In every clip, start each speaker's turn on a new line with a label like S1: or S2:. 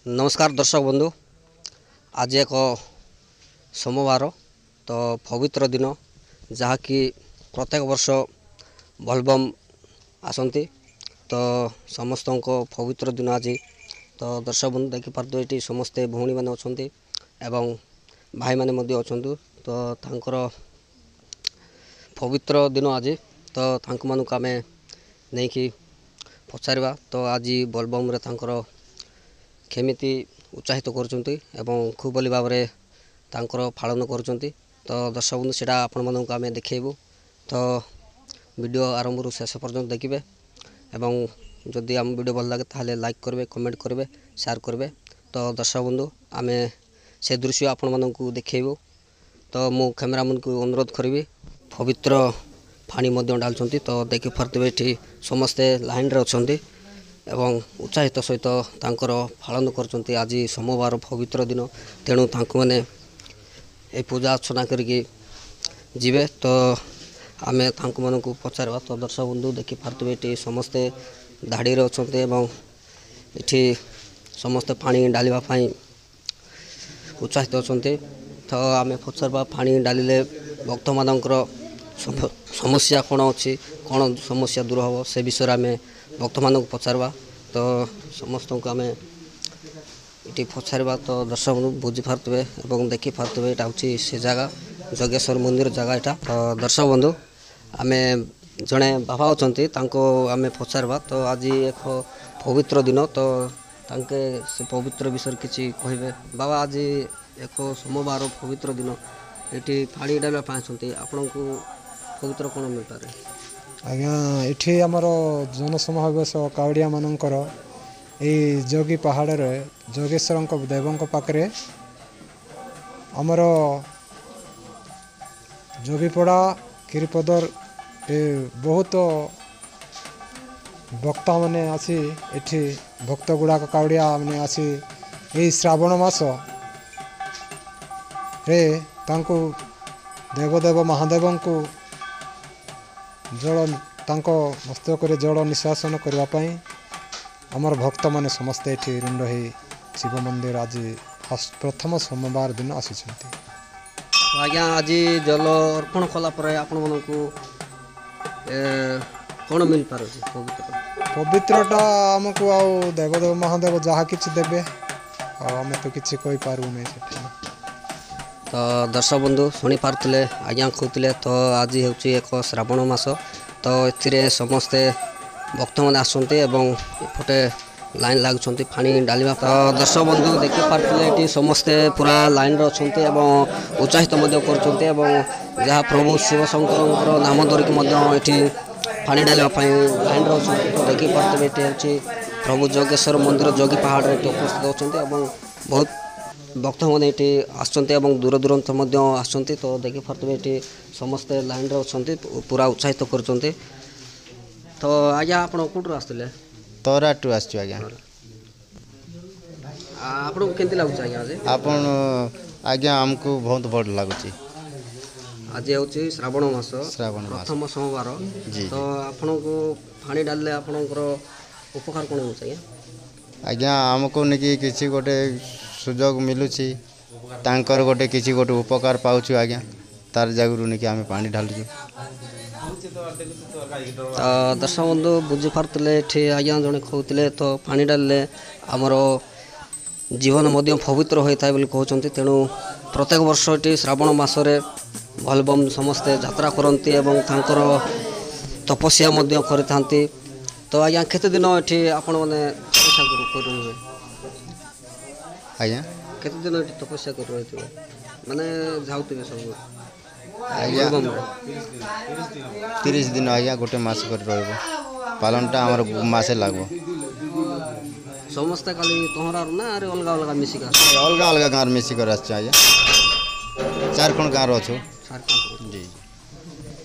S1: नमस्कार दर्शक बंधु। आज एक सोमवार तो पवित्र दिन जहाँकि प्रत्येक वर्ष बोलबम आसती तो समस्त पवित्र दिन आज तो दर्शक बंधु देखिपारे ये समस्ते भौणी मैंने अच्छा भाई मैंने अच्छा तो तांकर पवित्र दिन आज तो मानक आम नहीं पचारा तो आज बोलबम केमिति उत्साहित कर खूब भली भाव पालन कर तो दर्शक बंधु से आपण मानक आम देखू तो वीडियो आरंभ शेष पर्यंत देखिए एवं जदि आम वीडियो भल लगे ताहले लाइक करेंगे कमेंट करेंगे शेयर करेंगे तो दर्शक बंधु आम से दृश्य आपण मानक देखू तो मु कैमेरामैन को अनुरोध करी पवित्र पानी डालुंट तो देखिपे ये समस्ते लाइन रे अच्छा एवं उत्साहित सहित पालन कर आज सोमवार पवित्र दिन तेणु मैंने पूजा अर्चना करके जीवे तो आम मानक पचार तो दर्शक बंधु देखिपे ये समस्ते धाड़ी अच्छा ये समस्ते पानी डालवाई उत्साहित अच्छा तो आम पचार पानी डालिले भक्त मानकर समस्या कौन अच्छी कौन समस्या दूर हम से विषय आम भक्त मानक पचारवा तो समस्त को आम ये पचारवा तो दर्शक बंधु बुझीपारे और देखिपारे यहाँ हूँ से जगह जगेश्वर मंदिर जगह यहाँ तो दर्शक बंधु आम जड़े बाबा अच्छा आम पचारवा तो आज एक पवित्र दिन तो तांके से पवित्र विषय किसी कहे बाबा आज एक सोमवार पवित्र दिन ये पानी डालवाई आपण को पवित्र कौन मिल पारे
S2: आज्ञा ये आमर जनसमावेश कावड़िया मानकर यही जोगी पहाड़ रे जोगेश्वर देवों पाखे आमर जोगीपड़ा किरीपदर बहुत भक्त मैंने आसी एठी भक्त गुड़ाक कावड़िया मैंने आसी यही श्रावण मास रे तांको देवदेव महादेव को जल तांको मस्तक जल निशासन करने आमर भक्त माने समस्ते ये रुंड हो शिव मंदिर आज प्रथम सोमवार दिन आसी
S1: आज्ञा आज जल अर्पण कलापर आपण मानक कौन मिल पार पवित्र
S2: पवित्रटा आमको आउ देवदेव महादेव जहाँ किसी देवे आम तो किसी कही पारू नहीं
S1: तो दर्शक बंधु शुणी पारे आज्ञा कहते तो आज हूँ एक श्रावण मास तो ए समस्ते भक्त मैंने आसते लाइन लगुंट पानी डालवा तो दर्शक बंधु देखिपारे समस्ते पूरा लाइन रे अच्छा उत्साहित कर जहाँ प्रभु शिव शंकर नाम धरिकी ये पानी डालवाई लाइन रे अच्छा तो देखिपारे ये हूँ प्रभु जोगेश्वर मंदिर जोगी पहाड़ में उपस्थित अच्छा बहुत भक्त मैंने ये आसते दूर दूरांत आसते तो देखिपारे ये समस्ते लाइन रे अच्छा पूरा उत्साहित कर तो आज्ञा आप कौटू आसते
S3: तराटू आसु आज्ञा
S1: आपको केमती लगुच आज्ञा
S3: आपन आज्ञा आमको बहुत भल लगुच
S1: आज हूँ श्रावण मास प्रथम सोमवार तो आपन को पानी डालले आपनकर उपकार कौन हो
S3: आज्ञा आमको नहीं किसी गोटे सुजोग मिलूची तांकर गोटे किसी गोटे उपकार पाउछु आज्ञा तार जागरू नहीं आम पानी ढालुचु
S1: तो दर्शक बंधु बुझीपारे ये आज्ञा जड़े कहते तो पानी डालले आमर जीवन मध्य पवित्र होता है कहते तेणु प्रत्येक वर्ष ये श्रावण मसरे बोलबम समस्ते यात्रा करती तपस्या करते तो आज्ञा केते दिन ये आपण मैंने
S3: आज्ञा
S1: केते दिन ये तपस्या कर माने जाऊे सब
S3: आज्ञा 30 दिन आज्ञा गोटे मास कर पालनटा आमर मासे लागो
S1: समस्ते खाली तोहरा ना अरे अलग अलग मिसिक
S3: अलग अलग गाँव मिसिक आज्ञा 4 गाँव अच्छु जी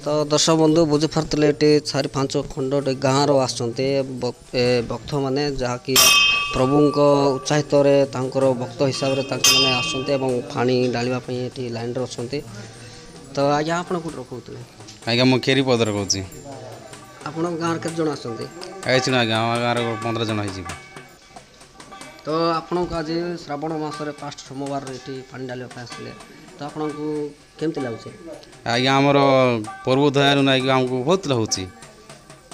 S1: तो दर्शक बंधु बुझीपारे ये 4-5 खंड गाँव आसते भक्त मैंने जहाँकि प्रभु उत्साहित भक्त हिसाब से आसते पानी डालवाई ये लाइन रे अच्छा तो आज्ञा आप कहते
S4: आज्ञा मु केरीपदर कहूँ
S1: आप गाँव केते जन आसते
S4: आइए आज्ञा गाँव 15 जन हो
S1: ତ ଆପଣଙ୍କୁ ଆଜି ଶ୍ରାବଣ ମାସରେ ଫାଷ୍ଟ ସୋମବାରରେ ଏଠି ପାଣି ଢାଳିବା ପାଇଁ ଆସିଥିଲେ ତ ଆପଣଙ୍କୁ କେମିତି ଲାଗୁଛି?
S4: ଆଜ୍ଞା ଆମର ପର୍ବ ଦୟାରୁ ନାଇକି ଆମକୁ ବହୁତ ଲାଗୁଛି,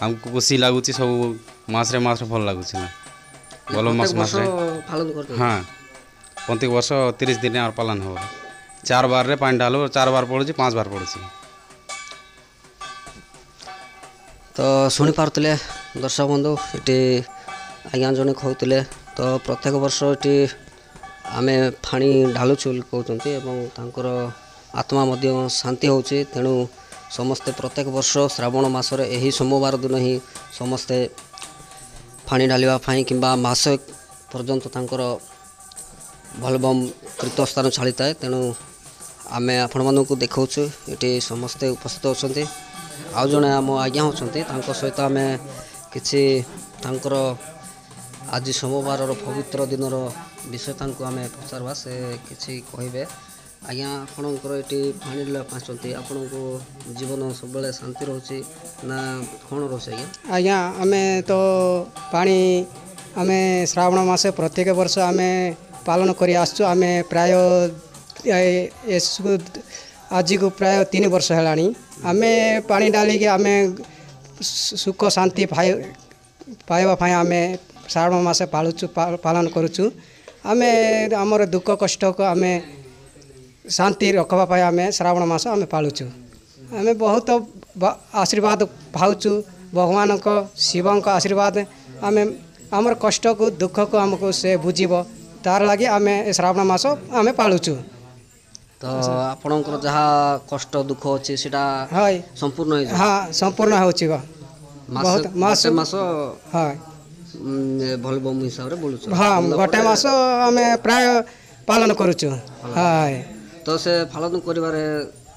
S4: ଆମକୁ ଖୁସି ଲାଗୁଛି, ସବୁ ମାସରେ ଭଲ ଲାଗୁଛି ନା ଭଲ
S1: ପ୍ରତ୍ୟେକ ବର୍ଷ
S4: ମାସରେ।
S1: ପାଳନ କରୁଛନ୍ତି?
S4: ହଁ ପ୍ରତ୍ୟେକ ବର୍ଷ 30 ଦିନ ଆମର ପାଳନ ହେବ। 4 ବାରରେ ପାଣି ଢାଲୁ, 4 ବାର ପଡ଼ୁଛି, 5 ବାର ପଡ଼ୁଛି।
S1: ତ ଶୁଣିପାରୁଥିଲେ ଦର୍ଶକ ବନ୍ଧୁ, ଏଠି ଆଜ୍ଞା ଜଣେ କହୁଥିଲେ ତ ପ୍ରତ୍ୟେକ ବର୍ଷ ଏଠି ଆମେ ପାଣି ଢାଳୁଛୁ ବୋଲି କହୁଛନ୍ତି ଏବଂ ତାଙ୍କର ଆତ୍ମା ମଧ୍ୟ ଶାନ୍ତି ହେଉଛି। ତେଣୁ ସମସ୍ତେ ପ୍ରତ୍ୟେକ ବର୍ଷ ଶ୍ରାବଣ ମାସରେ ଏହି ସୋମବାର ଦିନ ହିଁ ସମସ୍ତେ ପାଣି ଢାଳିବା ପାଇଁ କିମ୍ବା ମାସ ପର୍ଯ୍ୟନ୍ତ ତାଙ୍କର ଭଲବମ୍ ତୀର୍ଥସ୍ଥାନ ଛାଡ଼ିଥାଏ। ତେଣୁ ଆମେ ଆପଣମାନଙ୍କୁ ଦେଖାଉଛୁ, ଏଠି ସମସ୍ତେ ଉପସ୍ଥିତ ଅଛନ୍ତି। ଆଉ ଜଣେ ଆମ ଆଜ୍ଞା ଅଛନ୍ତି, ତାଙ୍କ ସହିତ ଆମେ କିଛି ତାଙ୍କର ଆଜି ସୋମବାରର ପବିତ୍ର ଦିନର ବିଷୟ ତାଙ୍କୁ ଆମେ ପଚାରିବା, ସେ କିଛି କହିବେ। ଆଜ୍ଞା ଆପଣଙ୍କର ଏଠି ପାଣି ଢାଳିବା ପାଇଁ ଆସୁଛନ୍ତି, ଆପଣଙ୍କୁ ଜୀବନ ସବୁବେଳେ ଶାନ୍ତି ରହୁଛି ନା କ'ଣ ରହୁଛି ଆଜ୍ଞା?
S5: ଆଜ୍ଞା ଆମେ ତ ପାଣି ଆମେ ଶ୍ରାବଣ ମାସ ପ୍ରତ୍ୟେକ ବର୍ଷ ଆମେ ପାଳନ କରି ଆସୁଛୁ। ଆମେ ପ୍ରାୟ ଆଜିକୁ ପ୍ରାୟ 3 ବର୍ଷ ହେଲାଣି ଆମେ ପାଣି ଢାଳିକି ଆମେ ସୁଖ ଶାନ୍ତି ପାଇବା ପାଇଁ ଆମେ ଶ୍ରାବଣ ମାସ ପାଳନ କରୁଛୁ। ଆମେ ଆମର ଦୁଃଖ କଷ୍ଟକୁ ଆମେ ଶାନ୍ତି ରଖିବା ପାଇଁ ଆମେ ଶ୍ରାବଣ ମାସ ଆମେ ପାଳୁଛୁ। ଆମେ ବହୁତ ଆଶୀର୍ବାଦ ପାଉଛୁ ଭଗବାନଙ୍କ, ଶିବଙ୍କ ଆଶୀର୍ବାଦ। ଆମେ ଆମର କଷ୍ଟକୁ ଦୁଃଖକୁ ଆମକୁ ସେ ବୁଝିବ, ତାର ଲାଗି ଆମେ ଶ୍ରାବଣ ମାସ ଆମେ ପାଳୁଛୁ।
S1: ତ ଆପଣଙ୍କର ଯାହା କଷ୍ଟ ଦୁଃଖ ଅଛି ସେଇଟା
S5: হয়
S1: ସମ୍ପୂର୍ଣ୍ଣ ହେଇଯିବ?
S5: ହଁ ସମ୍ପୂର୍ଣ୍ଣ ହେଉଛି ବହୁତ
S1: ଗୋଟେ ମାସ
S5: হয়
S1: ଭଲବମ୍ ହିସାବରେ ବୁଲୁଛୁ?
S5: ହଁ ଗୋଟେ ମାସ ଆମେ ପ୍ରାୟ ପାଳନ କରୁଛୁ। হয়
S1: ତ ସେ ପାଳନ କରିବାରେ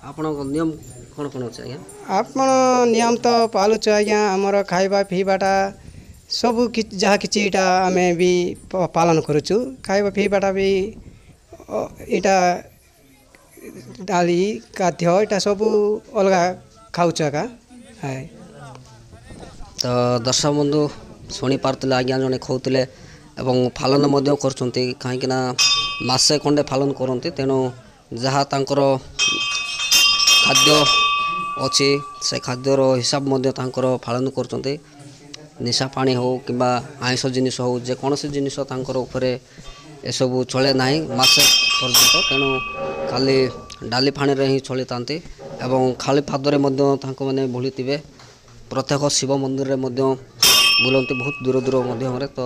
S1: ଆପଣଙ୍କ ନିୟମ କ'ଣ କ'ଣ ଅଛି ଆଜ୍ଞା?
S5: ଆପଣ ନିୟମ ତ ପାଳୁଛୁ ଆଜ୍ଞା। ଆମର ଖାଇବା ପିଇବାଟା ସବୁ ଯାହା କିଛିଟା ଆମେ ବି ପାଳନ କରୁଛୁ। ଖାଇବା ପିଇବାଟା ବି ଏଇଟା ଡାଲି ଖାଦ୍ୟ ଏଇଟା ସବୁ ଅଲଗା ଖାଉଛୁ ଏକା।
S1: ତ ଦର୍ଶକ ବନ୍ଧୁ ଶୁଣିପାରୁଥିଲେ ଆଜ୍ଞା ଜଣେ କହୁଥିଲେ ଏବଂ ପାଳନ ମଧ୍ୟ କରୁଛନ୍ତି, କାହିଁକିନା ମାସେ ଖଣ୍ଡେ ପାଳନ କରନ୍ତି। ତେଣୁ ଯାହା ତାଙ୍କର ଖାଦ୍ୟ ଅଛି ସେ ଖାଦ୍ୟର ହିସାବ ମଧ୍ୟ ତାଙ୍କର ପାଳନ କରୁଛନ୍ତି। ନିଶା ପାଣି ହେଉ କିମ୍ବା ଆଇଁଷ ଜିନିଷ ହେଉ, ଯେକୌଣସି ଜିନିଷ ତାଙ୍କର ଉପରେ ଏସବୁ ଚଳେ ନାହିଁ ମାସେ ପର୍ଯ୍ୟନ୍ତ। ତେଣୁ ଖାଲି ଡାଲି ପାଣିରେ ହିଁ ଚଳିଥାନ୍ତି ଏବଂ ଖାଲି ପାଦରେ ମଧ୍ୟ ତାଙ୍କମାନେ ବୁଲିଥିବେ। ପ୍ରତ୍ୟେକ ଶିବ ମନ୍ଦିରରେ ମଧ୍ୟ ବୁଲନ୍ତି ବହୁତ ଦୂର ମଧ୍ୟରେ। ତ